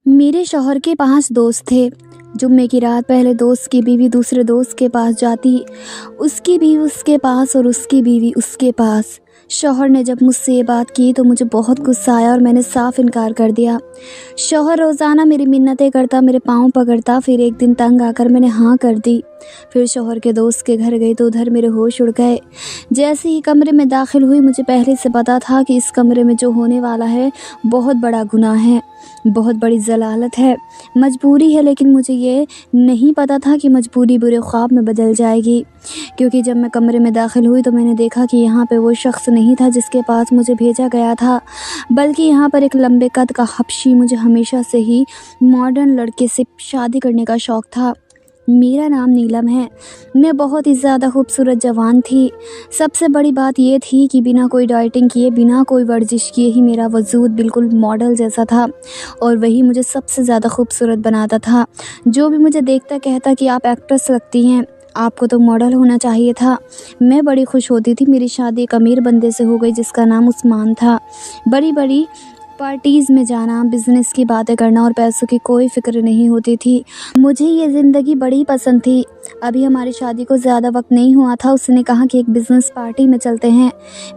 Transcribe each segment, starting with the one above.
मेरे शौहर के 5 दोस्त थे। जुम्मे की रात पहले दोस्त की बीवी दूसरे दोस्त के पास जाती, उसकी बीवी उसके पास और उसकी बीवी उसके पास। शौहर ने जब मुझसे ये बात की तो मुझे बहुत गुस्सा आया और मैंने साफ इनकार कर दिया। शौहर रोज़ाना मेरी मिन्नतें करता, मेरे पाँव पकड़ता, फिर एक दिन तंग आकर मैंने हाँ कर दी। फिर शौहर के दोस्त के घर गई तो उधर मेरे होश उड़ गए। जैसे ही कमरे में दाखिल हुई मुझे पहले से पता था कि इस कमरे में जो होने वाला है बहुत बड़ा गुनाह है, बहुत बड़ी ज़लालत है, मजबूरी है। लेकिन मुझे ये नहीं पता था कि मजबूरी बुरे ख्वाब में बदल जाएगी। क्योंकि जब मैं कमरे में दाखिल हुई तो मैंने देखा कि यहाँ पे वो शख्स नहीं था जिसके पास मुझे भेजा गया था, बल्कि यहाँ पर एक लंबे कद का हबशी। मुझे हमेशा से ही मॉडर्न लड़के से शादी करने का शौक़ था। मेरा नाम नीलम है। मैं बहुत ही ज़्यादा खूबसूरत जवान थी। सबसे बड़ी बात ये थी कि बिना कोई डाइटिंग किए, बिना कोई वर्जिश किए ही मेरा वजूद बिल्कुल मॉडल जैसा था और वही मुझे सबसे ज़्यादा खूबसूरत बनाता था। जो भी मुझे देखता कहता कि आप एक्ट्रेस लगती हैं, आपको तो मॉडल होना चाहिए था। मैं बड़ी खुश होती थी। मेरी शादी एक अमीर बंदे से हो गई जिसका नाम उस्मान था। बड़ी बड़ी पार्टीज़ में जाना, बिज़नेस की बातें करना और पैसों की कोई फ़िक्र नहीं होती थी। मुझे ये ज़िंदगी बड़ी पसंद थी। अभी हमारी शादी को ज़्यादा वक्त नहीं हुआ था। उसने कहा कि एक बिज़नेस पार्टी में चलते हैं,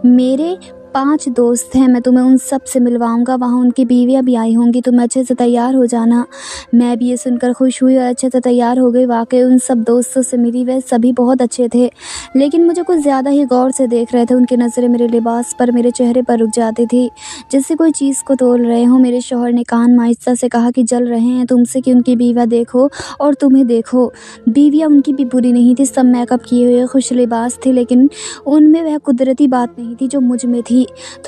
मेरे 5 दोस्त हैं, मैं तुम्हें उन सब से मिलवाऊंगा, वहाँ उनकी बीवियाँ भी आई होंगी, तुम अच्छे से तैयार हो जाना। मैं भी ये सुनकर खुश हुई और अच्छे से तैयार हो गई। वाकई उन सब दोस्तों से मिली, वे सभी बहुत अच्छे थे, लेकिन मुझे कुछ ज़्यादा ही गौर से देख रहे थे। उनकी नज़रें मेरे लिबास पर, मेरे चेहरे पर रुक जाती थी जैसे कोई चीज़ को तोल रहे हों। मेरे शौहर ने कान में आहिस्ता से कहा कि जल रहे हैं तुमसे कि उनकी बीवियाँ देखो और तुम्हें देखो। बीवियाँ उनकी भी बुरी नहीं थी, सब मेकअप किए हुए खुश लिबास थी, लेकिन उनमें वह कुदरती बात नहीं थी जो मुझ में थी।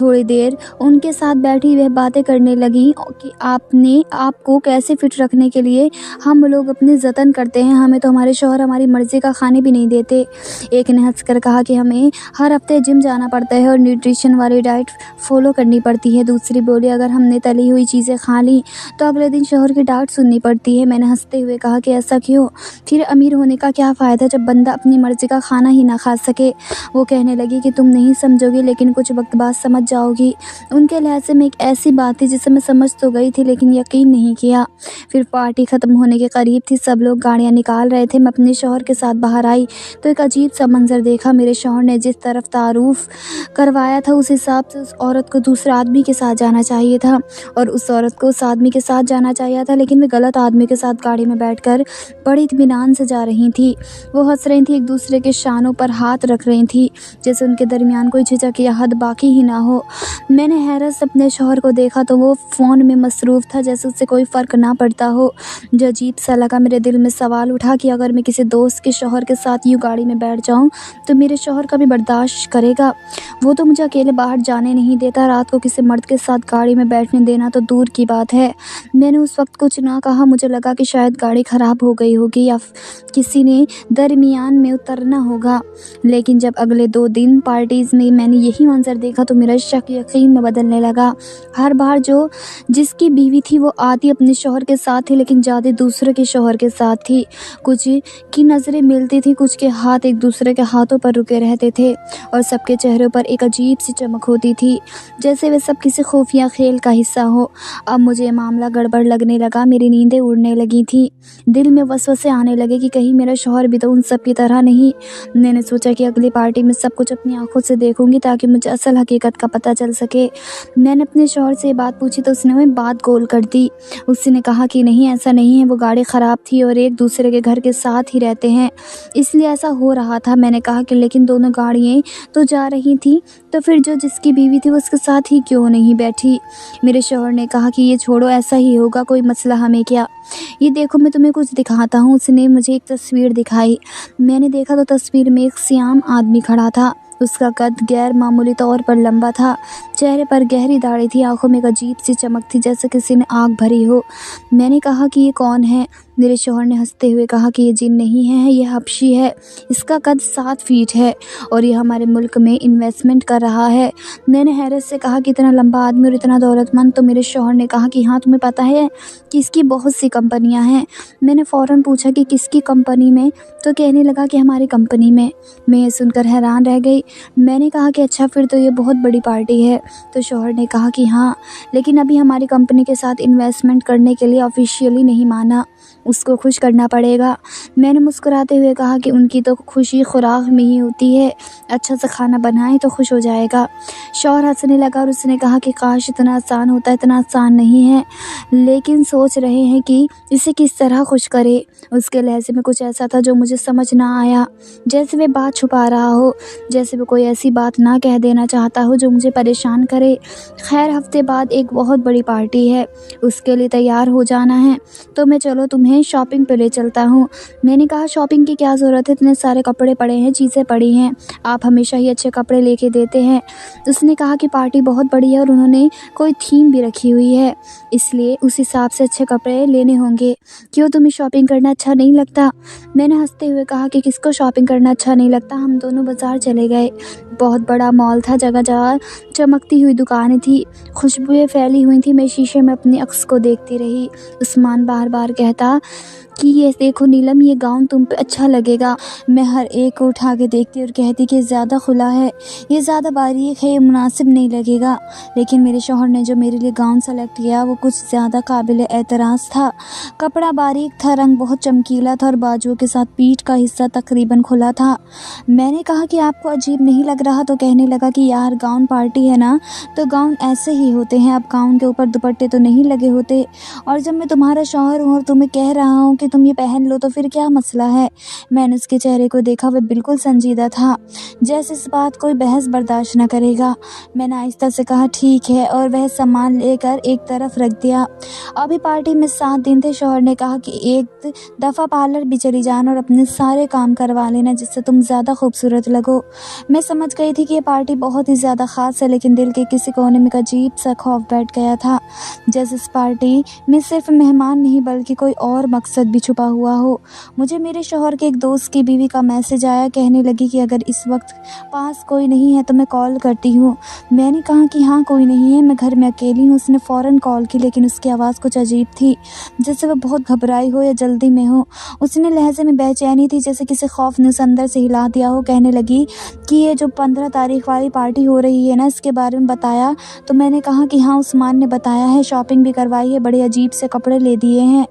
थोड़ी देर उनके साथ बैठी वह बातें करने लगी कि आपको कैसे फिट रखने के लिए हम लोग अपने जतन करते हैं, हमें तो हमारे शौहर हमारी मर्ज़ी का खाने भी नहीं देते। एक ने हंसकर कहा कि हमें हर हफ्ते जिम जाना पड़ता है और न्यूट्रिशन वाली डाइट फॉलो करनी पड़ती है। दूसरी बोली, अगर हमने तली हुई चीज़ें खा ली तो अगले दिन शौहर की डांट सुननी पड़ती है। मैंने हंसते हुए कहा कि ऐसा क्यों, फिर अमीर होने का क्या फ़ायदा जब बंदा अपनी मर्ज़ी का खाना ही ना खा सके। वो कहने लगी कि तुम नहीं समझोगी, लेकिन कुछ वक्त बाद समझ जाओगी। उनके लहजे में एक ऐसी बात थी जिसे मैं समझ तो गई थी लेकिन यकीन नहीं किया। फिर पार्टी ख़त्म होने के करीब थी, सब लोग गाड़ियाँ निकाल रहे थे। मैं अपने शौहर के साथ बाहर आई तो एक अजीब सा मंजर देखा। मेरे शौहर ने जिस तरफ तारुफ करवाया था उस हिसाब से उस औरत को दूसरे आदमी के साथ जाना चाहिए था और उस औरत को उस आदमी के साथ जाना चाहिए था, लेकिन वे गलत आदमी के साथ गाड़ी में बैठकर बड़ी इत्मीनान से जा रही थी। वो हंस रही थी, एक दूसरे के शानों पर हाथ रख रही थी जैसे उनके दरमियान कोई झिझक या हद बाकी ही ना हो। मैंने हैरत से अपने शौहर को देखा तो वो फ़ोन में मसरूफ़ था, जैसे उससे कोई फ़र्क ना पड़ता हो। जो अजीब सा लगा, मेरे दिल में सवाल उठा कि अगर मैं किसी दोस्त के शौहर के साथ यूँ गाड़ी में बैठ जाऊँ तो मेरे शौहर कभी बर्दाश्त करेगा? वो तो मुझे अकेले बाहर जाने नहीं देता, रात को किसी मर्द के साथ गाड़ी में बैठने देना तो दूर की बात है। मैंने उस वक्त कुछ ना कहा। मुझे लगा कि शायद गाड़ी ख़राब हो गई होगी या किसी ने दरमियान में उतरना होगा। लेकिन जब अगले 2 दिन पार्टीज़ में मैंने यही मंजर देखा तो मेरा शक यकीन में बदलने लगा। हर बार जो जिसकी बीवी थी वो आती अपने शौहर के साथ थी, लेकिन ज़्यादा दूसरे के शौहर के साथ थी। कुछ की नज़रें मिलती थी, कुछ के हाथ एक दूसरे के हाथों पर रुके रहते थे और सबके चेहरों पर एक अजीब सी चमक होती थी जैसे वे सब किसी खुफिया खेल का हिस्सा हो। अब मुझे मामला गड़बड़ लगने लगा। मेरी नींदें उड़ने लगी थी, दिल में वसवसे आने लगे कि कहीं मेरा शौहर भी तो उन सब की तरह नहीं। मैंने सोचा कि अगली पार्टी में सब कुछ अपनी आंखों से देखूंगी ताकि मुझे असल हकीकत का पता चल सके। मैंने अपने शौहर से ये बात पूछी तो उसने वही बात गोल कर दी। उसने कहा कि नहीं, ऐसा नहीं है, वो गाड़ी ख़राब थी और एक दूसरे के घर के साथ ही रहते हैं इसलिए ऐसा हो रहा था। मैंने कहा कि लेकिन दोनों गाड़ियाँ तो जा रही थी, तो फिर जो जिसकी बीवी थी वो उसके साथ ही क्यों नहीं बैठी? मेरे शौहर ने कहा कि ये छोड़ो, ऐसा ही होगा, कोई मसला हमें क्या। ये देखो मैं तुम्हें कुछ दिखाता हूँ। उसने मुझे एक तस्वीर दिखाई। मैंने देखा तो तस्वीर में एक सियाम आदमी खड़ा था। उसका कद गैर मामूली तौर पर लंबा था, चेहरे पर गहरी दाढ़ी थी, आंखों में एक अजीब सी चमक थी जैसे किसी ने आग भरी हो। मैंने कहा कि ये कौन है? मेरे शौहर ने हंसते हुए कहा कि ये जिन नहीं है, ये हबशी है। इसका कद 7 फीट है और ये हमारे मुल्क में इन्वेस्टमेंट कर रहा है। मैंने हैरत से कहा कि इतना लंबा आदमी और इतना दौलतमंद। तो मेरे शौहर ने कहा कि हाँ, तुम्हें पता है कि इसकी बहुत सी कंपनियां हैं। मैंने फ़ौरन पूछा कि किसकी कंपनी में? तो कहने लगा कि हमारी कंपनी में। मैं ये सुनकर हैरान रह गई। मैंने कहा कि अच्छा, फिर तो ये बहुत बड़ी पार्टी है। तो शौहर ने कहा कि हाँ, लेकिन अभी हमारी कंपनी के साथ इन्वेस्टमेंट करने के लिए ऑफिशियली नहीं माना, उसको खुश करना पड़ेगा। मैंने मुस्कुराते हुए कहा कि उनकी तो खुशी खुराक में ही होती है, अच्छा सा खाना बनाए तो खुश हो जाएगा। शौहर हंसने लगा और उसने कहा कि काश इतना आसान होता। इतना आसान नहीं है, लेकिन सोच रहे हैं कि इसे किस तरह खुश करे। उसके लहजे में कुछ ऐसा था जो मुझे समझ ना आया, जैसे वे बात छुपा रहा हो, जैसे वो कोई ऐसी बात ना कह देना चाहता हो जो मुझे परेशान करे। खैर, हफ्ते बाद एक बहुत बड़ी पार्टी है, उसके लिए तैयार हो जाना है। तो मैं चलो तुम्हें शॉपिंग पे ले चलता हूँ। मैंने कहा शॉपिंग की क्या ज़रूरत है, इतने सारे कपड़े पड़े हैं, चीज़ें पड़ी हैं, आप हमेशा ही अच्छे कपड़े लेके देते हैं। उसने कहा कि पार्टी बहुत बड़ी है और उन्होंने कोई थीम भी रखी हुई है, इसलिए उस हिसाब से अच्छे कपड़े लेने होंगे। क्यों, तुम्हें शॉपिंग करना अच्छा नहीं लगता? मैंने हंसते हुए कहा कि किसको शॉपिंग करना अच्छा नहीं लगता। हम दोनों बाज़ार चले गए। बहुत बड़ा मॉल था, जगह जगह चमकती हुई दुकानें थी, खुशबुएं फैली हुई थी। मैं शीशे में अपनी अक्स को देखती रही। उस्मान बार बार कहता कि ये देखो नीलम, ये गाउन तुम पे अच्छा लगेगा। मैं हर एक को उठा के देखती और कहती कि ज़्यादा खुला है, ये ज़्यादा बारीक है, ये मुनासिब नहीं लगेगा। लेकिन मेरे शौहर ने जो मेरे लिए गाउन सेलेक्ट किया वो कुछ ज़्यादा काबिल एतराज़ था। कपड़ा बारीक था, रंग बहुत चमकीला था और बाजुओं के साथ पीठ का हिस्सा तकरीबन खुला था। मैंने कहा कि आपको अजीब नहीं लग रहा? तो कहने लगा कि यार, गाउन पार्टी है ना, तो गाउन ऐसे ही होते हैं, अब गाउन के ऊपर दुपट्टे तो नहीं लगे होते। और जब मैं तुम्हारा शौहर हूँ और तुम्हें कह रहा हूँ कि तुम ये पहन लो तो फिर क्या मसला है? मैंने उसके चेहरे को देखा, वह बिल्कुल संजीदा था, जैसे इस बात कोई बहस बर्दाश्त न करेगा। मैंने आहिस्ता से कहा ठीक है, और वह सामान लेकर एक तरफ रख दिया। अभी पार्टी में 7 दिन थे। शौहर ने कहा कि एक दफ़ा पार्लर भी चली जाना और अपने सारे काम करवा लेना, जिससे तुम ज़्यादा खूबसूरत लगो। मैं समझ गई थी कि ये पार्टी बहुत ही ज़्यादा ख़ास है, लेकिन दिल के किसी कोने में एक अजीब सा खौफ बैठ गया था, जैसे इस पार्टी में सिर्फ मेहमान नहीं बल्कि कोई और मकसद भी छुपा हुआ हो। मुझे मेरे शौहर के एक दोस्त की बीवी का मैसेज आया, कहने लगी कि अगर इस वक्त पास कोई नहीं है तो मैं कॉल करती हूँ। मैंने कहा कि हाँ, कोई नहीं है, मैं घर में अकेली हूँ। उसने फ़ौरन कॉल की, लेकिन उसकी आवाज़ कुछ अजीब थी, जैसे वह बहुत घबराई हो या जल्दी में हो। उसने लहजे में बेचैनी थी, जैसे किसी खौफ ने उसे अंदर से हिला दिया हो। कहने लगी कि ये जो 15 तारीख वाली पार्टी हो रही है ना, इसके बारे में बताया? तो मैंने कहा कि हाँ, उस्मान ने बताया है, शॉपिंग भी करवाई है, बड़े अजीब से कपड़े ले दिए हैं।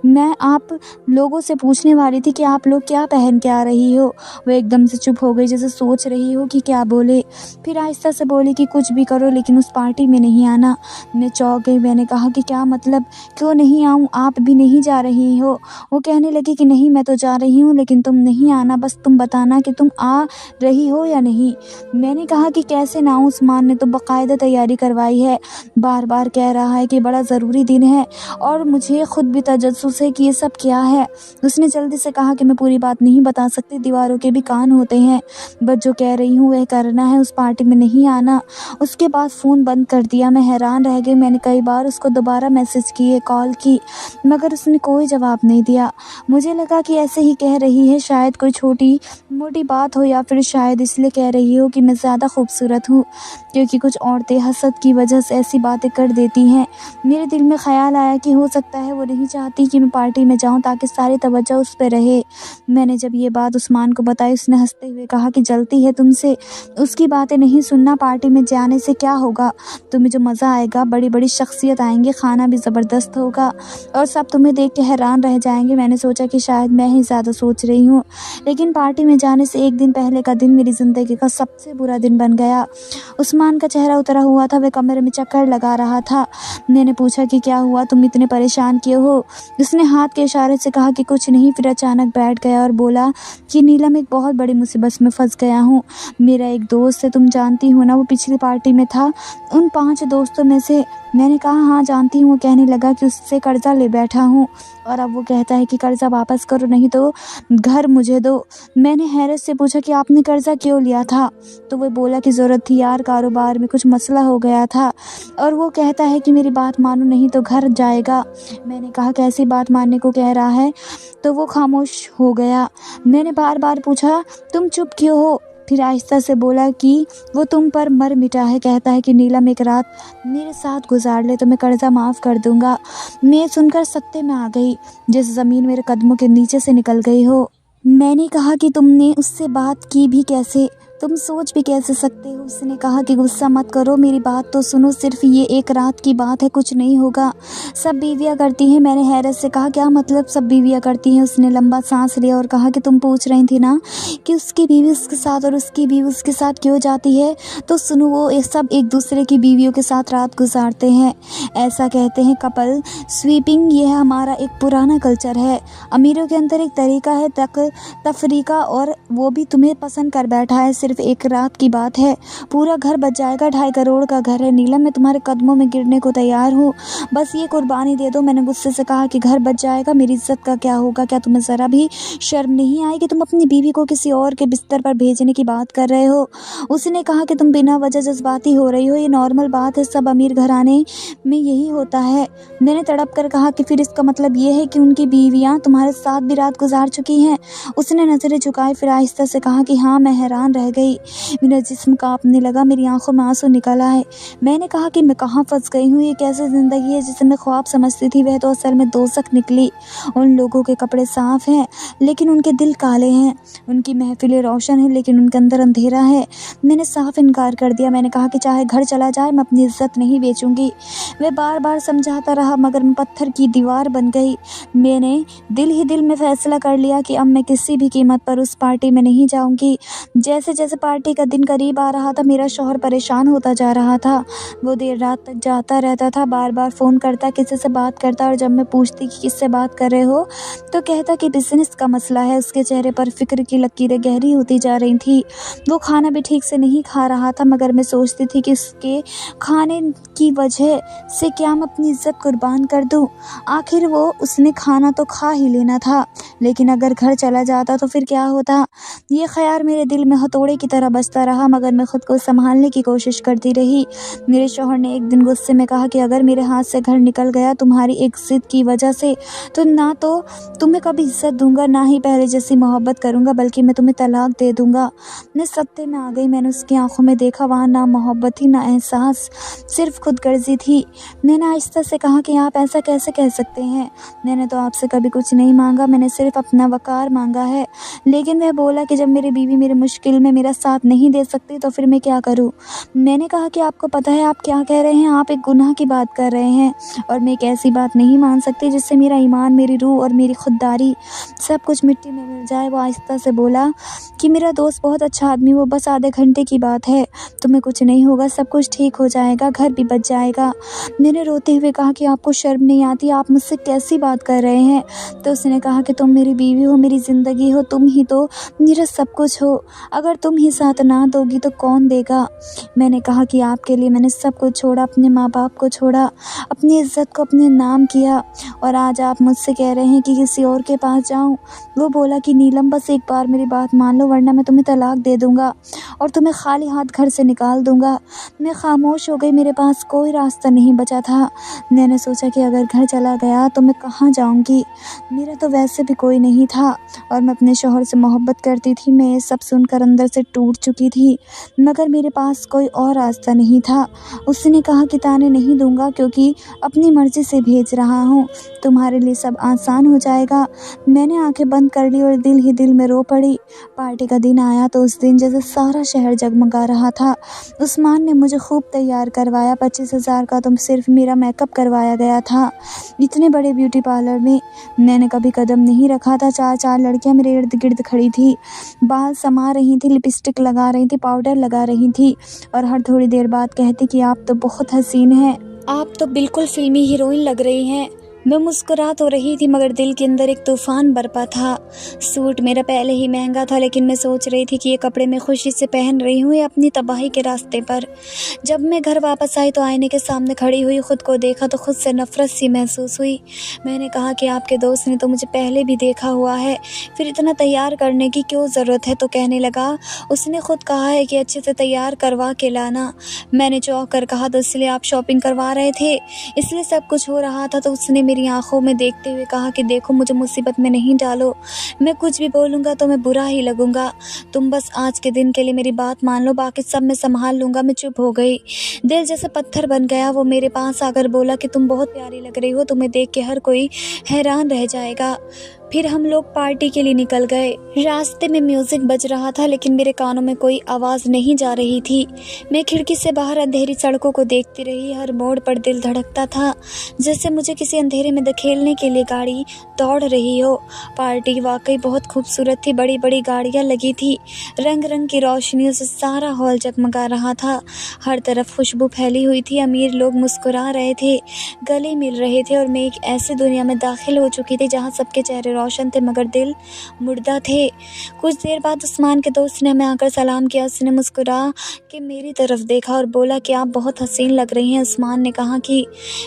मैं आप लोगों से पूछने वाली थी कि आप लोग क्या पहन के आ रही हो। वो एकदम से चुप हो गई, जैसे सोच रही हो कि क्या बोले। फिर आहिस्ता से बोली कि कुछ भी करो लेकिन उस पार्टी में नहीं आना। मैं चौंक गई। मैंने कहा कि क्या मतलब, क्यों नहीं आऊँ, आप भी नहीं जा रही हो? वो कहने लगी कि नहीं, मैं तो जा रही हूँ, लेकिन तुम नहीं आना, बस तुम बताना कि तुम आ रही हो या नहीं। मैंने कहा कि कैसे ना आऊँ, उस्मान ने तो बाकायदा तैयारी करवाई है, बार बार कह रहा है कि बड़ा ज़रूरी दिन है और मुझे खुद भी तजस्सुस है कि ये सब क्या है। उसने जल्दी से कहा कि मैं पूरी बात नहीं बता सकती, दीवारों के भी कान होते हैं, बस जो कह रही हूँ वह करना है, उस पार्टी में नहीं आना। उसके बाद फ़ोन बंद कर दिया। मैं हैरान रह गई। मैंने कई बार उसको दोबारा मैसेज किए, कॉल की, मगर उसने कोई जवाब नहीं दिया। मुझे लगा कि ऐसे ही कह रही है, शायद कोई छोटी मोटी बात हो, या फिर शायद इसलिए कह रही हो कि मैं ज़्यादा खूबसूरत हूँ, क्योंकि कुछ औरतें हसद की वजह से ऐसी बातें कर देती हैं। मेरे दिल में ख़्याल आया कि हो सकता है वो नहीं चाहती कि मैं पार्टी में जाऊं ताकि सारी तवज्जो उस पर रहे। मैंने जब ये बात उस्मान को बताई, उसने हंसते हुए कहा कि जलती है तुमसे, उसकी बातें नहीं सुनना, पार्टी में जाने से क्या होगा, तुम्हें जो मज़ा आएगा, बड़ी बड़ी शख्सियत आएंगे, खाना भी ज़बरदस्त होगा और सब तुम्हें देख के हैरान रह जाएंगे। मैंने सोचा कि शायद मैं ही ज़्यादा सोच रही हूँ, लेकिन पार्टी में जाने से एक दिन पहले का दिन मेरी ज़िंदगी का सबसे बुरा दिन बन गया। उस्मान का चेहरा उतरा हुआ था, वह कमरे में चक्कर लगा रहा था। मैंने पूछा कि क्या हुआ, तुम इतने परेशान क्यों हो? उसने हाथ के इशारे से कहा कि कुछ नहीं, फिर अचानक बैठ गया और बोला कि नीलम, एक बहुत बड़ी मुसीबत में फंस गया हूँ। मेरा एक दोस्त है, तुम जानती हो ना, वो पिछली पार्टी में था, उन 5 दोस्तों में से। मैंने कहा हाँ जानती हूँ। कहने लगा कि उससे कर्जा ले बैठा हूँ और अब वो कहता है कि कर्जा वापस करो नहीं तो घर मुझे दो। मैंने हैरत से पूछा कि आपने कर्जा क्यों लिया था? तो वो बोला कि ज़रूरत थी यार, कारोबार में कुछ मसला हो गया था और वो कहता है कि मेरी बात मानो नहीं तो घर जाएगा। मैंने कहा कैसी बात मानने को कह रहा है तो वो खामोश हो गया। मैंने बार बार पूछा तुम चुप क्यों हो? फिर आहिस्ता से बोला कि वो तुम पर मर मिटा है, कहता है कि नीलम एक रात मेरे साथ गुजार ले तो मैं कर्जा माफ़ कर दूंगा। मैं सुनकर सत्ते में आ गई, जैसे ज़मीन मेरे कदमों के नीचे से निकल गई हो। मैंने कहा कि तुमने उससे बात की भी कैसे, तुम सोच भी कैसे सकते हो? उसने कहा कि गुस्सा मत करो, मेरी बात तो सुनो, सिर्फ ये एक रात की बात है, कुछ नहीं होगा, सब बीवियाँ करती हैं। मैंने हैरत से कहा क्या मतलब सब बीवियाँ करती हैं? उसने लंबा सांस लिया और कहा कि तुम पूछ रही थी ना कि उसकी बीवी उसके साथ और उसकी बीवी उसके साथ क्यों जाती है, तो सुनो, वो ये सब एक दूसरे की बीवियों के साथ रात गुजारते हैं। ऐसा कहते हैं कपल स्वीपिंग। यह हमारा एक पुराना कल्चर है। अमीरों के अंदर एक तरीका है तफरीका, और वो भी तुम्हें पसंद कर बैठा है। सिर्फ एक रात की बात है, पूरा घर बच जाएगा। 2.5 करोड़ का घर है नीलम, मैं तुम्हारे कदमों में गिरने को तैयार हूँ, बस ये कुर्बानी दे दो। मैंने गुस्से से कहा कि घर बच जाएगा, मेरी इज्जत का क्या होगा? क्या तुम्हें ज़रा भी शर्म नहीं आई कि तुम अपनी बीवी को किसी और के बिस्तर पर भेजने की बात कर रहे हो? उसने कहा कि तुम बिना वजह जज्बाती हो रही हो, ये नॉर्मल बात है, सब अमीर घराने में यही होता है। मैंने तड़प कर कहा कि फिर इसका मतलब ये है कि उनकी बीवियाँ तुम्हारे साथ भी रात गुजार चुकी हैं? उसने नज़रें झुकाई, फिर आहिस्ता से कहा कि हाँ। मैं हैरान रह गई, मेरा जिस्म कांपने लगा, मेरी आंखों में आंसू निकल आए। मैंने कहा कि मैं कहाँ फंस गई हूँ, ये कैसी ज़िंदगी है जिसे मैं ख्वाब समझती थी, वह तो असल में दोज़ख निकली। उन लोगों के कपड़े साफ़ हैं लेकिन उनके दिल काले हैं, उनकी महफिलें रोशन हैं लेकिन उनके अंदर अंधेरा है। मैंने साफ इनकार कर दिया। मैंने कहा कि चाहे घर चला जाए, मैं अपनी इज्जत नहीं बेचूंगी। वह बार बार समझाता रहा मगर मैं पत्थर की दीवार बन गई। मैंने दिल ही दिल में फैसला कर लिया कि अब मैं किसी भी कीमत पर उस पार्टी में नहीं जाऊंगी। जैसे जैसे पार्टी का दिन करीब आ रहा था, मेरा शौहर परेशान होता जा रहा था। वो देर रात तक जाता रहता था, बार बार फ़ोन करता, किसी से बात करता, और जब मैं पूछती कि किससे बात कर रहे हो तो कहता कि बिजनेस का मसला है। उसके चेहरे पर फिक्र की लकीरें गहरी होती जा रही थी। वो खाना भी ठीक से नहीं खा रहा था, मगर मैं सोचती थी कि उसके खाने की वजह से क्या मैं अपनी इज्जत कुर्बान कर दूं? आखिर वो उसने खाना तो खा ही लेना था, लेकिन अगर घर चला जाता तो फिर क्या होता? ये ख्याल मेरे दिल में हथौड़े की तरह बजता रहा, मगर मैं खुद को संभालने की कोशिश करती रही। मेरे शौहर ने एक दिन गुस्से में कहा कि अगर मेरे हाथ से घर निकल गया तुम्हारी एक जिद की वजह से, तो ना तो तुम्हें कभी इज्जत दूंगा, ना ही पहले जैसी मोहब्बत करूंगा, बल्कि मैं तुम्हें तलाक दे दूंगा। मैं सत्ते में आ गई। मैंने उसकी आंखों में देखा, वहाँ ना मोहब्बत थी ना एहसास, सिर्फ खुदगर्जी थी। मैंने आहिस्ता से कहा कि आप ऐसा कैसे कह सकते हैं? मैंने तो आपसे कभी कुछ नहीं मांगा, मैंने सिर्फ अपना वक़ार मांगा है। लेकिन वह बोला कि जब मेरी बीवी मेरी मुश्किल में मेरा साथ नहीं दे सकती तो फिर मैं क्या करूं? मैंने कहा कि आपको पता है आप क्या कह रहे हैं? आप एक गुनाह की बात कर रहे हैं, और मैं एक ऐसी बात नहीं मान सकती जिससे मेरा ईमान, मेरी रूह और मेरी खुददारी सब कुछ मिट्टी में मिल जाए। वो आहिस्ता से बोला कि मेरा दोस्त बहुत अच्छा आदमी, वो बस आधे घंटे की बात है, तुम्हें कुछ नहीं होगा, सब कुछ ठीक हो जाएगा, घर भी बच जाएगा। मैंने रोते हुए कहा कि आपको शर्म नहीं आती? आप मुझसे कैसी बात कर रहे हैं? तो उसने कहा कि तुम मेरी बीवी हो, मेरी ज़िंदगी हो, तुम ही तो मेरा सब कुछ हो, अगर तुम ही साथ ना दोगी तो कौन देगा? मैंने कहा कि आपके लिए मैंने सब कुछ छोड़ा, अपने माँ बाप को छोड़ा, अपनी इज्जत को अपने नाम किया, और आज आप मुझसे कह रहे हैं कि किसी और के पास जाऊं? वो बोला कि नीलम बस एक बार मेरी बात मान लो, वरना मैं तुम्हें तलाक दे दूंगा और तुम्हें खाली हाथ घर से निकाल दूंगा। मैं खामोश हो गई, मेरे पास कोई रास्ता नहीं बचा था। मैंने सोचा कि अगर घर चला गया तो मैं कहाँ जाऊंगी? मेरा तो वैसे भी कोई नहीं था, और मैं अपने शौहर से मोहब्बत करती थी। मैं ये सब सुनकर अंदर से टूट चुकी थी, मगर मेरे पास कोई और रास्ता नहीं था। उसने कहा कि ताने नहीं दूंगा, क्योंकि अपनी मर्ज़ी से भेज रहा हूँ, तुम्हारे लिए सब आसान हो जाएगा। मैंने आंखें बंद कर ली और दिल ही दिल में रो पड़ी। पार्टी का दिन आया तो उस दिन जैसे सारा शहर जगमगा रहा था। उस्मान ने मुझे खूब तैयार करवाया। 25,000 का तो सिर्फ मेरा मेकअप करवाया गया था। इतने बड़े ब्यूटी पार्लर में मैंने कभी कदम नहीं रखा था। 4 लड़कियां मेरे इर्द गिर्द खड़ी थी, बाल समा रही थी, लिपस्टिक लगा रही थी, पाउडर लगा रही थी, और हर थोड़ी देर बाद कहती कि आप तो बहुत हसीन हैं, आप तो बिल्कुल फिल्मी हीरोइन लग रही हैं। मैं मुस्कुरा तो रही थी, मगर दिल के अंदर एक तूफ़ान बरपा था। सूट मेरा पहले ही महंगा था, लेकिन मैं सोच रही थी कि ये कपड़े मैं खुशी से पहन रही हूँ या अपनी तबाही के रास्ते पर। जब मैं घर वापस आई तो आईने के सामने खड़ी हुई खुद को देखा तो खुद से नफ़रत सी महसूस हुई। मैंने कहा कि आपके दोस्त ने तो मुझे पहले भी देखा हुआ है, फिर इतना तैयार करने की क्यों ज़रूरत है? तो कहने लगा, उसने खुद कहा है कि अच्छे से तैयार करवा के लाना। मैंने चौंक कर कहा, तो इसलिए आप शॉपिंग करवा रहे थे, इसलिए सब कुछ हो रहा था? तो उसने मेरी आंखों में देखते हुए कहा कि देखो, मुझे मुसीबत में नहीं डालो, मैं कुछ भी बोलूँगा तो मैं बुरा ही लगूँगा, तुम बस आज के दिन के लिए मेरी बात मान लो, बाकी सब मैं संभाल लूँगा। मैं चुप हो गई। दिल जैसे पत्थर बन गया। वो मेरे पास आकर बोला कि तुम बहुत प्यारी लग रही हो, तुम्हें देख के हर कोई हैरान रह जाएगा। फिर हम लोग पार्टी के लिए निकल गए। रास्ते में म्यूजिक बज रहा था, लेकिन मेरे कानों में कोई आवाज़ नहीं जा रही थी। मैं खिड़की से बाहर अंधेरी सड़कों को देखती रही। हर मोड़ पर दिल धड़कता था, जैसे मुझे किसी अंधेरे में धकेलने के लिए गाड़ी दौड़ रही हो। पार्टी वाकई बहुत खूबसूरत थी। बड़ी बड़ी गाड़ियाँ लगी थी, रंग रंग की रोशनियों से सारा हॉल जगमगा रहा था। हर तरफ खुशबू फैली हुई थी। अमीर लोग मुस्कुरा रहे थे, गले मिल रहे थे, और मैं एक ऐसी दुनिया में दाखिल हो चुकी थी जहाँ सबके चेहरे रोशन थे मगर दिल मुर्दा थे। कुछ देर बाद उस्मान के दोस्त ने हमें आकर सलाम किया। उसने मुस्कुरा के मेरी तरफ देखा और बोला कि आप बहुत हसीन लग रही हैं। उस्मान ने कहा कि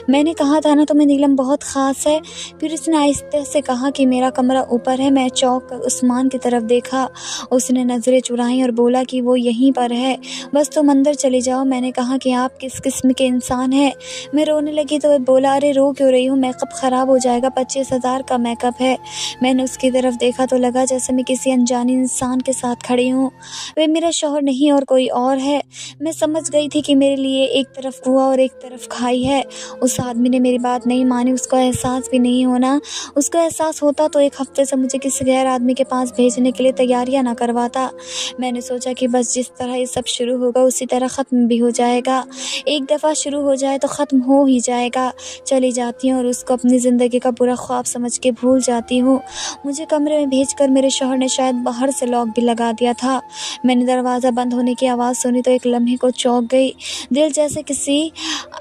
मैंने कहा था ना तुम्हें नीलम बहुत ख़ास है। फिर उसने आहिस्ते से कहा कि मेरा कमरा ऊपर है। मैं चौंक कर उस्मान की तरफ देखा। उसने नज़रें चुराईं और बोला कि वो यहीं पर है, बस तुम अंदर चले जाओ। मैंने कहा कि आप किस किस्म के इंसान हैं। मैं रोने लगी तो वह बोला, अरे रो क्यों रही हूँ, मेकअप ख़राब हो जाएगा, 25,000 का मेकअप है। मैंने उसकी तरफ देखा तो लगा जैसे मैं किसी अनजाने इंसान के साथ खड़ी हूँ। वे मेरा शौहर नहीं और कोई और है। मैं समझ गई थी कि मेरे लिए एक तरफ कुआं और एक तरफ खाई है। उस आदमी ने मेरी बात नहीं मानी। उसको एहसास भी नहीं होना। उसको एहसास होता तो एक हफ्ते से मुझे किसी गैर आदमी के पास भेजने के लिए तैयारियां ना करवाता। मैंने सोचा कि बस जिस तरह ये सब शुरू होगा उसी तरह ख़त्म भी हो जाएगा। एक दफ़ा शुरू हो जाए तो ख़त्म हो ही जाएगा। चली जाती हूँ और उसको अपनी ज़िंदगी का बुरा ख्वाब समझ के भूल जाती हूँ। मुझे कमरे में भेजकर मेरे शौहर ने शायद बाहर से लॉक भी लगा दिया था। मैंने दरवाज़ा बंद होने की आवाज़ सुनी तो एक लम्हे को चौंक गई। दिल जैसे किसी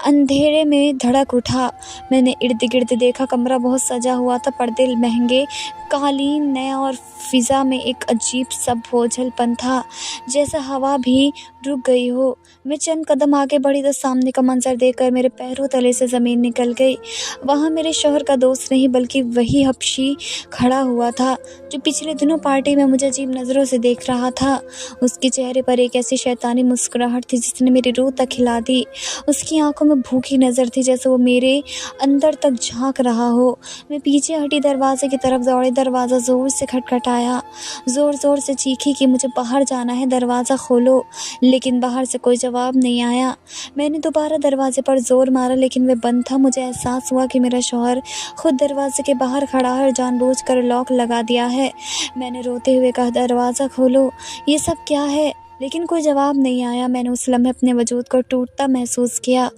अंधेरे में धड़क उठा। मैंने इर्द गिर्द देखा। कमरा बहुत सजा हुआ था, पर्दे महंगे, कालीन नया, और फ़िज़ा में एक अजीब सा बोझलपन था, जैसे हवा भी रुक गई हो। मैं चंद कदम आगे बढ़ी तो सामने का मंजर देखकर मेरे पैरों तले से ज़मीन निकल गई। वहाँ मेरे शौहर का दोस्त नहीं बल्कि वही हबशी खड़ा हुआ था जो पिछले दिनों पार्टी में मुझे अजीब नज़रों से देख रहा था। उसके चेहरे पर एक ऐसी शैतानी मुस्कुराहट थी जिसने मेरी रूह तक हिला दी। उसकी आंखों में भूखी नज़र थी, जैसे वो मेरे अंदर तक झांक रहा हो। मैं पीछे हटी, दरवाजे की तरफ दौड़ी। दरवाज़ा ज़ोर से खटखटाया। ज़ोर ज़ोर से चीखी कि मुझे बाहर जाना है, दरवाज़ा खोलो। लेकिन बाहर से कोई जवाब नहीं आया। मैंने दोबारा दरवाजे पर ज़ोर मारा, लेकिन वह बंद था। मुझे एहसास हुआ कि मेरा शौहर खुद दरवाजे के बाहर खड़ा है और जानबूझकर लॉक लगा दिया है। मैंने रोते हुए कहा, दरवाज़ा खोलो, ये सब क्या है? लेकिन कोई जवाब नहीं आया। मैंने उस लम्हे अपने वजूद को टूटता महसूस किया।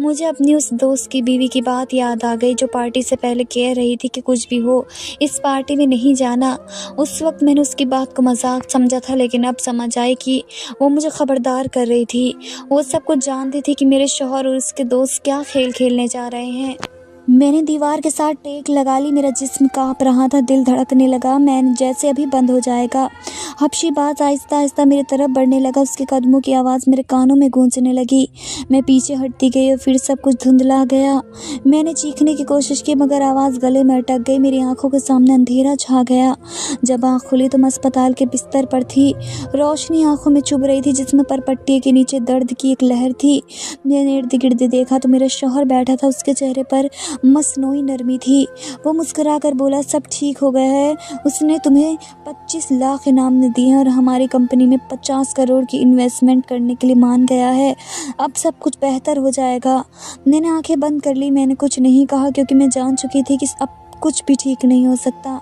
मुझे अपनी उस दोस्त की बीवी की बात याद आ गई जो पार्टी से पहले कह रही थी कि कुछ भी हो इस पार्टी में नहीं जाना। उस वक्त मैंने उसकी बात को मजाक समझा था, लेकिन अब समझ आई कि वो मुझे खबरदार कर रही थी। वो सब कुछ जानती थी कि मेरे शौहर और उसके दोस्त क्या खेल खेलने जा रहे हैं। मैंने दीवार के साथ टेक लगा ली। मेरा जिस्म काँप रहा था, दिल धड़कने लगा। मैं जैसे अभी बंद हो जाएगा। हबशी बात आहिस्ता आहिस्ता मेरी तरफ बढ़ने लगा। उसके कदमों की आवाज़ मेरे कानों में गूंजने लगी। मैं पीछे हटती गई और फिर सब कुछ धुंधला गया। मैंने चीखने की कोशिश की मगर आवाज़ गले में अटक गई। मेरी आंखों के सामने अंधेरा छा गया। जब आँख खुली तो मैं अस्पताल के बिस्तर पर थी। रोशनी आंखों में चुभ रही थी, जिसमें परपट्टी के नीचे दर्द की एक लहर थी। मैंने इर्द गिर्द देखा तो मेरा शौहर बैठा था। उसके चेहरे पर मसनूई नरमी थी। वो मुस्कुरा कर बोला, सब ठीक हो गया है। उसने तुम्हें 25 लाख इनाम दिए हैं और हमारी कंपनी में 50 करोड़ की इन्वेस्टमेंट करने के लिए मान गया है। अब सब कुछ बेहतर हो जाएगा। मैंने आंखें बंद कर ली। मैंने कुछ नहीं कहा क्योंकि मैं जान चुकी थी कि अब कुछ भी ठीक नहीं हो सकता।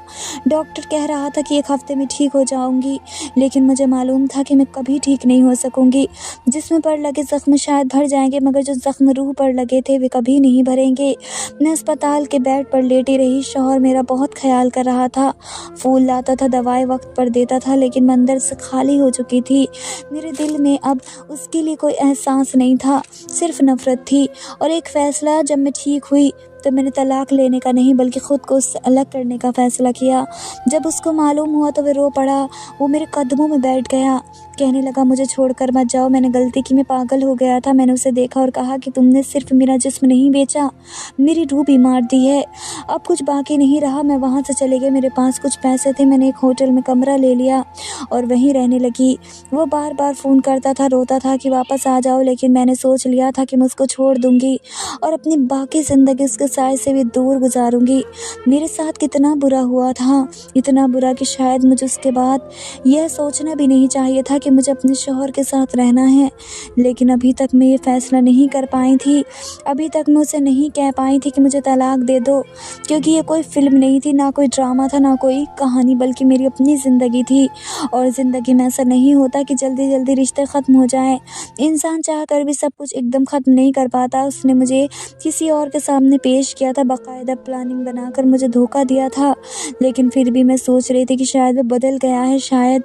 डॉक्टर कह रहा था कि 1 हफ्ते में ठीक हो जाऊंगी, लेकिन मुझे मालूम था कि मैं कभी ठीक नहीं हो सकूंगी। जिस्म पर लगे ज़ख्म शायद भर जाएंगे, मगर जो ज़ख्म रूह पर लगे थे वे कभी नहीं भरेंगे। मैं अस्पताल के बेड पर लेटी रही। शौहर मेरा बहुत ख्याल कर रहा था। फूल लाता था, दवाएं वक्त पर देता था, लेकिन मैं अंदर से खाली हो चुकी थी। मेरे दिल में अब उसके लिए कोई एहसास नहीं था, सिर्फ नफ़रत थी। और एक फ़ैसला, जब मैं ठीक हुई तो मैंने तलाक लेने का नहीं बल्कि ख़ुद को उससे अलग करने का फ़ैसला किया। जब उसको मालूम हुआ तो वह रो पड़ा। वो मेरे कदमों में बैठ गया। कहने लगा मुझे छोड़कर मत जाओ, मैंने गलती की, मैं पागल हो गया था। मैंने उसे देखा और कहा कि तुमने सिर्फ मेरा जिस्म नहीं बेचा, मेरी रूह भी मार दी है। अब कुछ बाकी नहीं रहा। मैं वहाँ से चले गए। मेरे पास कुछ पैसे थे, मैंने एक होटल में कमरा ले लिया और वहीं रहने लगी। वो बार बार फ़ोन करता था, रोता था कि वापस आ जाओ, लेकिन मैंने सोच लिया था कि मैं उसको छोड़ दूँगी और अपनी बाकी ज़िंदगी उसके साय से भी दूर गुजारूँगी। मेरे साथ कितना बुरा हुआ था, इतना बुरा कि शायद मुझे उसके बाद यह सोचना भी नहीं चाहिए था कि मुझे अपने शौहर के साथ रहना है। लेकिन अभी तक मैं ये फ़ैसला नहीं कर पाई थी। अभी तक मैं उसे नहीं कह पाई थी कि मुझे तलाक दे दो, क्योंकि ये कोई फ़िल्म नहीं थी, ना कोई ड्रामा था, ना कोई कहानी, बल्कि मेरी अपनी ज़िंदगी थी। और ज़िंदगी में ऐसा नहीं होता कि जल्दी जल्दी रिश्ते ख़त्म हो जाएं। इंसान चाह कर भी सब कुछ एकदम ख़त्म नहीं कर पाता। उसने मुझे किसी और के सामने पेश किया था, बाकायदा प्लानिंग बनाकर मुझे धोखा दिया था। लेकिन फिर भी मैं सोच रही थी कि शायद वो बदल गया है, शायद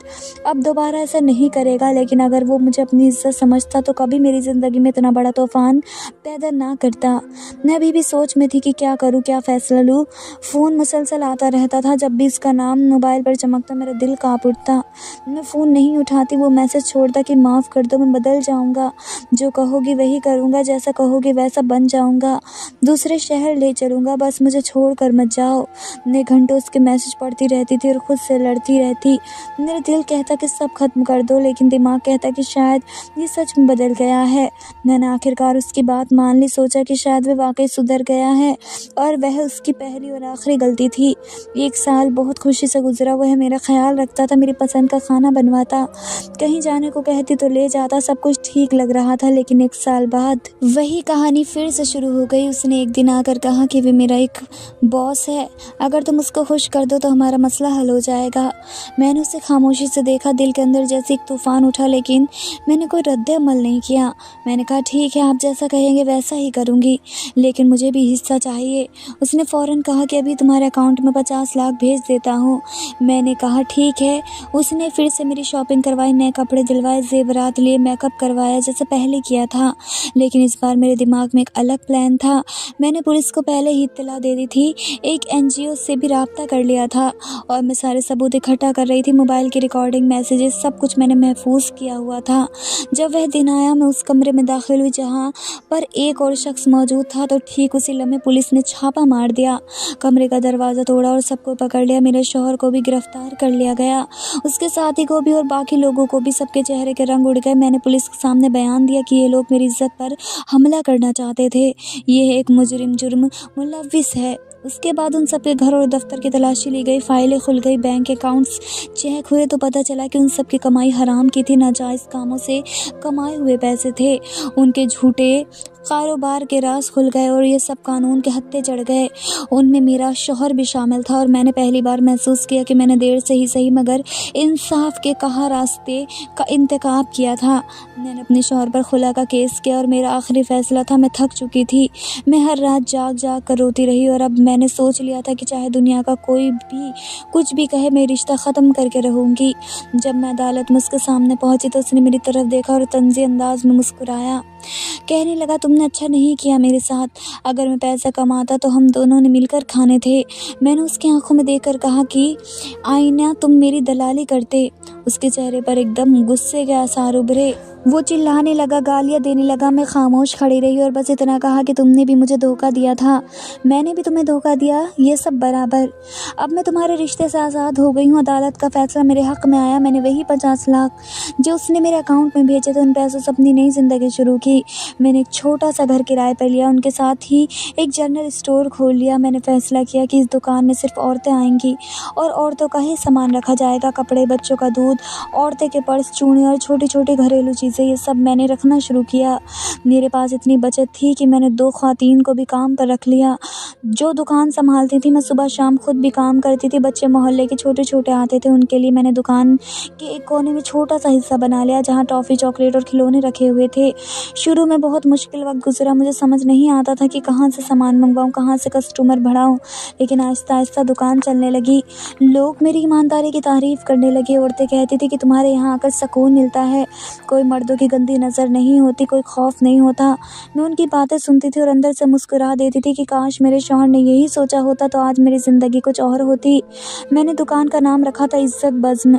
अब दोबारा ऐसा नहीं करेगा। लेकिन अगर वो मुझे अपनी इज़्ज़त समझता तो कभी मेरी ज़िंदगी में इतना बड़ा तूफ़ान पैदा ना करता। मैं अभी भी सोच में थी कि क्या करूँ, क्या फ़ैसला लूँ। फ़ोन मुसलसल आता रहता था, जब भी इसका नाम मोबाइल पर चमकता मेरा दिल काँप उठता। मैं फ़ोन नहीं उठाती, वो मैसेज छोड़ता कि माफ़ कर दो, मैं बदल जाऊँगा, जो कहोगी वही करूँगा, जैसा कहोगे वैसा बन जाऊँगा, दूसरे शहर ले चलूँगा, बस मुझे छोड़ कर मत जाओ। मैं घंटों उसके मैसेज पढ़ती रहती थी और ख़ुद से लड़ती रहती। मेरा दिल कहता कि सब ख़त्म कर दो, लेकिन दिमाग कहता कि शायद ये सच में बदल गया है। मैंने आखिरकार उसकी बात मान ली, सोचा कि शायद वह वाकई सुधर गया है और वह उसकी पहली और आखिरी गलती थी। 1 साल बहुत खुशी से गुजरा। वह मेरा ख्याल रखता था, मेरी पसंद का खाना बनवाता, कहीं जाने को कहती तो ले जाता, सब कुछ ठीक लग रहा था। लेकिन 1 साल बाद वही कहानी फिर से शुरू हो गई। उसने एक दिन आकर कहा कि वे मेरा एक बॉस है, अगर तुम उसको खुश कर दो तो हमारा मसला हल हो जाएगा। मैंने उसे खामोशी से देखा, दिल के अंदर जैसे एक तूफ़ान उठा, लेकिन मैंने कोई रद्द-ए-अमल नहीं किया। मैंने कहा ठीक है, आप जैसा कहेंगे वैसा ही करूँगी, लेकिन मुझे भी हिस्सा चाहिए। उसने फ़ौरन कहा कि अभी तुम्हारे अकाउंट में 50 लाख भेज देता हूँ। मैंने कहा ठीक है। उसने फिर से मेरी शॉपिंग करवाई, नए कपड़े दिलवाए, ज़ेवरात लिए, मेकअप करवाया जैसे पहले किया था। लेकिन इस बार मेरे दिमाग में एक अलग प्लान था। मैंने पुलिस को पहले ही इत्तला दे दी थी, एक NGO से भी राब्ता कर लिया था और मैं सारे सबूत इकट्ठा कर रही थी। मोबाइल की रिकॉर्डिंग, मैसेजेस, सब कुछ मैंने महफूज किया हुआ था। जब वह दिन आया, मैं उस कमरे में दाखिल हुई जहाँ पर एक और शख्स मौजूद था, तो ठीक उसी लम्हे पुलिस ने छापा मार दिया। कमरे का दरवाज़ा तोड़ा और सबको पकड़ लिया। मेरे शौहर को भी गिरफ्तार कर लिया गया, उसके साथी को भी और बाकी लोगों को भी। सबके चेहरे के रंग उड़ गए। मैंने पुलिस के सामने बयान दिया कि ये लोग मेरी इज्जत पर हमला करना चाहते थे। ये एक मुजरिम, जुर्म मुलव्विस है। उसके बाद उन सब के घर और दफ्तर की तलाशी ली गई, फाइलें खुल गई, बैंक अकाउंट्स चेक हुए तो पता चला कि उन सब की कमाई हराम की थी, नाजायज़ कामों से कमाए हुए पैसे थे। उनके झूठे कारोबार के राज खुल गए और ये सब कानून के हत्थे चढ़ गए। उनमें मेरा शौहर भी शामिल था और मैंने पहली बार महसूस किया कि मैंने देर से ही सही मगर इंसाफ के कहा रास्ते का इंतखाब किया था। मैंने अपने शौहर पर खुला का केस किया और मेरा आखिरी फ़ैसला था। मैं थक चुकी थी। मैं हर रात जाग जाग कर रोती रही और अब मैंने सोच लिया था कि चाहे दुनिया का कोई भी कुछ भी कहे, मैं रिश्ता ख़त्म करके रहूँगी। जब मैं अदालत में उसके सामने पहुँची तो उसने मेरी तरफ देखा और तंज़ी अंदाज में मुस्कुराया। कहने लगा तुमने अच्छा नहीं किया मेरे साथ, अगर मैं पैसा कमाता तो हम दोनों ने मिलकर खाने थे। मैंने उसकी आंखों में देखकर कहा कि आईना तुम मेरी दलाली करते। उसके चेहरे पर एकदम गुस्से के आसार उभरे। वो चिल्लाने लगा, गालियाँ देने लगा। मैं खामोश खड़ी रही और बस इतना कहा कि तुमने भी मुझे धोखा दिया था, मैंने भी तुम्हें धोखा दिया, ये सब बराबर। अब मैं तुम्हारे रिश्ते से आज़ाद हो गई हूँ। अदालत का फैसला मेरे हक़ में आया। मैंने वही 50 लाख जो उसने मेरे अकाउंट में भेजे थे, उन पैसों से अपनी नई ज़िंदगी शुरू की। मैंने एक छोटा सा घर किराए पर लिया, उनके साथ ही एक जनरल स्टोर खोल लिया। मैंने फ़ैसला किया कि इस दुकान में सिर्फ औरतें आएंगी और औरतों का ही सामान रखा जाएगा, कपड़े, बच्चों का दूध, औरतें के पर्स, चूड़े और छोटी छोटी घरेलू चीज़ें, ये सब मैंने रखना शुरू किया। मेरे पास इतनी बचत थी कि मैंने 2 ख़वातीन को भी काम पर रख लिया जो दुकान संभालती थी। मैं सुबह शाम खुद भी काम करती थी। बच्चे मोहल्ले के छोटे छोटे आते थे, उनके लिए मैंने दुकान के एक कोने में छोटा सा हिस्सा बना लिया जहाँ टॉफ़ी, चॉकलेट और खिलौने रखे हुए थे। शुरू में बहुत मुश्किल वक्त गुजरा। मुझे समझ नहीं आता था कि कहाँ से सामान मंगवाऊँ, कहाँ से कस्टमर बढ़ाऊँ, लेकिन आहिस्ता आहिस्ता दुकान चलने लगी। लोग मेरी ईमानदारी की तारीफ़ करने लगे। औरतें कहती थी कि तुम्हारे यहाँ आकर सुकून मिलता है। कोई मर्दों की गंदी नज़र नहीं होती, कोई खौफ नहीं होता। मैं उनकी बातें सुनती थी और अंदर से मुस्कुरा देती थी कि काश मेरे शौहर ने यही सोचा होता तो आज मेरी ज़िंदगी कुछ और होती। मैंने दुकान का नाम रखा था इज़्ज़त बज़्म,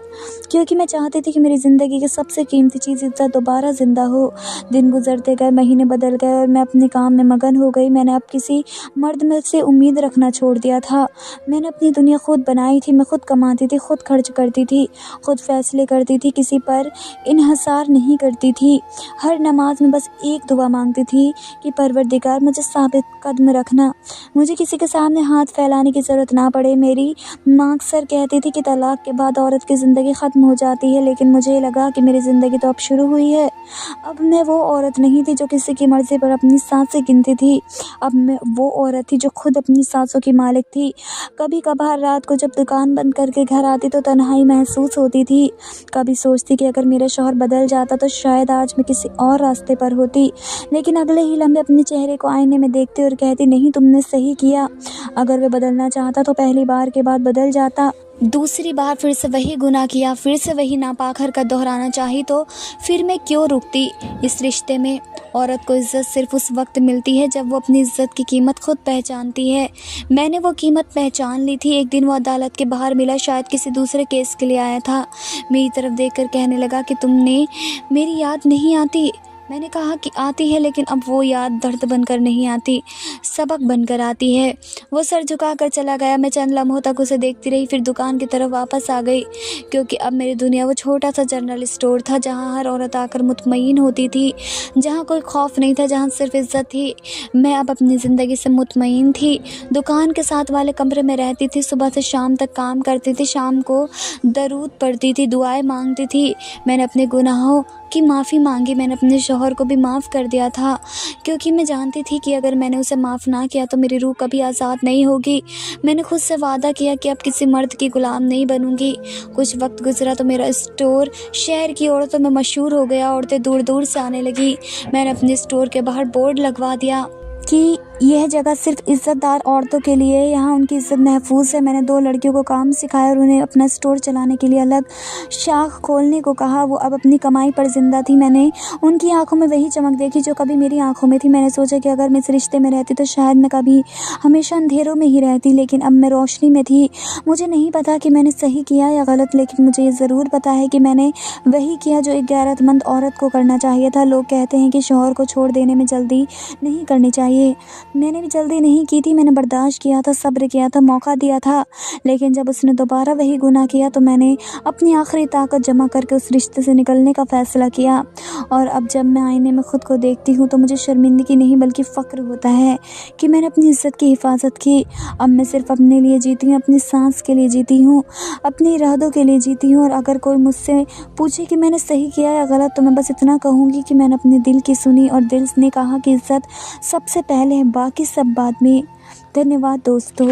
क्योंकि मैं चाहती थी कि मेरी ज़िंदगी की सबसे कीमती चीज़ इज़्ज़त दोबारा ज़िंदा हो। दिन गुजरते गए, महीने बदल गए और मैं अपने काम में मगन हो गई। मैंने अब किसी मर्द में से उम्मीद रखना छोड़ दिया था। मैंने अपनी दुनिया खुद बनाई थी। मैं खुद कमाती थी, खुद खर्च करती थी, खुद फैसले करती थी, किसी पर इन्हिसार नहीं करती थी। हर नमाज में बस एक दुआ मांगती थी कि परवरदिगार मुझे साबित कदम रखना, मुझे किसी के सामने हाथ फैलाने की ज़रूरत ना पड़े। मेरी माँ अक्सर कहती थी कि तलाक के बाद औरत की ज़िंदगी ख़त्म हो जाती है, लेकिन मुझे लगा कि मेरी ज़िंदगी तो अब शुरू हुई है। अब मैं वो औरत नहीं थी जो किसी की मर्ज़ी पर अपनी सांसें गिनती थी। अब मैं वो औरत थी जो खुद अपनी सांसों की मालिक थी। कभी कभार रात को जब दुकान बंद करके घर आती तो तन्हाई महसूस होती थी। कभी सोचती कि अगर मेरा शौहर बदल जाता तो शायद आज मैं किसी और रास्ते पर होती, लेकिन अगले ही लम्हे अपने चेहरे को आईने में देखती और कहती, नहीं, तुमने सही किया। अगर वे बदलना चाहता तो पहली बार के बाद बदल जाता। दूसरी बार फिर से वही गुनाह किया, फिर से वही नापाक हरकत दोहराना चाही तो फिर मैं क्यों रुकती इस रिश्ते में। औरत को इज़्ज़त सिर्फ़ उस वक्त मिलती है जब वो अपनी इज़्ज़त की कीमत खुद पहचानती है। मैंने वो कीमत पहचान ली थी। एक दिन वो अदालत के बाहर मिला, शायद किसी दूसरे केस के लिए आया था। मेरी तरफ देखकर कहने लगा कि तुमने मेरी याद नहीं आती। मैंने कहा कि आती है, लेकिन अब वो याद दर्द बनकर नहीं आती, सबक बनकर आती है। वो सर झुकाकर चला गया। मैं चंद लम्हों तक उसे देखती रही, फिर दुकान की तरफ वापस आ गई, क्योंकि अब मेरी दुनिया वो छोटा सा जनरल स्टोर था जहाँ हर औरत आकर मुतमईन होती थी, जहाँ कोई खौफ नहीं था, जहाँ सिर्फ इज़्ज़त थी। मैं अब अपनी ज़िंदगी से मुतमईन थी। दुकान के साथ वाले कमरे में रहती थी, सुबह से शाम तक काम करती थी, शाम को दरूद पढ़ती थी, दुआएं मांगती थी। मैंने अपने गुनाहों की माफ़ी मांगी। मैंने अपने शौहर को भी माफ़ कर दिया था, क्योंकि मैं जानती थी कि अगर मैंने उसे माफ़ ना किया तो मेरी रूह कभी आज़ाद नहीं होगी। मैंने खुद से वादा किया कि अब किसी मर्द की गुलाम नहीं बनूंगी। कुछ वक्त गुजरा तो मेरा स्टोर शहर की औरतों में मशहूर हो गया। औरतें दूर दूर से आने लगी। मैंने अपने स्टोर के बाहर बोर्ड लगवा दिया कि यह जगह सिर्फ इज़्ज़तदार औरतों के लिए है, यहाँ उनकी इज़्ज़त महफूज है। मैंने 2 लड़कियों को काम सिखाया और उन्हें अपना स्टोर चलाने के लिए अलग शाख खोलने को कहा। वो अब अपनी कमाई पर ज़िंदा थी। मैंने उनकी आंखों में वही चमक देखी जो कभी मेरी आंखों में थी। मैंने सोचा कि अगर मैं इस रिश्ते में रहती तो शायद मैं कभी हमेशा अंधेरों में ही रहती, लेकिन अब मैं रोशनी में थी। मुझे नहीं पता कि मैंने सही किया या गलत, लेकिन मुझे ये ज़रूर पता है कि मैंने वही किया जो एक गैरतमंद औरत को करना चाहिए था। लोग कहते हैं कि शौहर को छोड़ देने में जल्दी नहीं करनी चाहिए। मैंने भी जल्दी नहीं की थी। मैंने बर्दाश्त किया था, सब्र किया था, मौका दिया था, लेकिन जब उसने दोबारा वही गुनाह किया तो मैंने अपनी आखिरी ताकत जमा करके उस रिश्ते से निकलने का फ़ैसला किया। और अब जब मैं आईने में ख़ुद को देखती हूँ तो मुझे शर्मिंदगी नहीं बल्कि फ़ख्र होता है कि मैंने अपनी इज़्ज़त की हिफाजत की। अब मैं सिर्फ अपने लिए जीती हूँ, अपनी सांस के लिए जीती हूँ, अपनी इरादों के लिए जीती हूँ। और अगर कोई मुझसे पूछे कि मैंने सही किया या गलत तो मैं बस इतना कहूँगी कि मैंने अपने दिल की सुनी और दिल ने कहा कि इज़्ज़त सबसे पहले है, बाकी सब बाद में। धन्यवाद दोस्तों।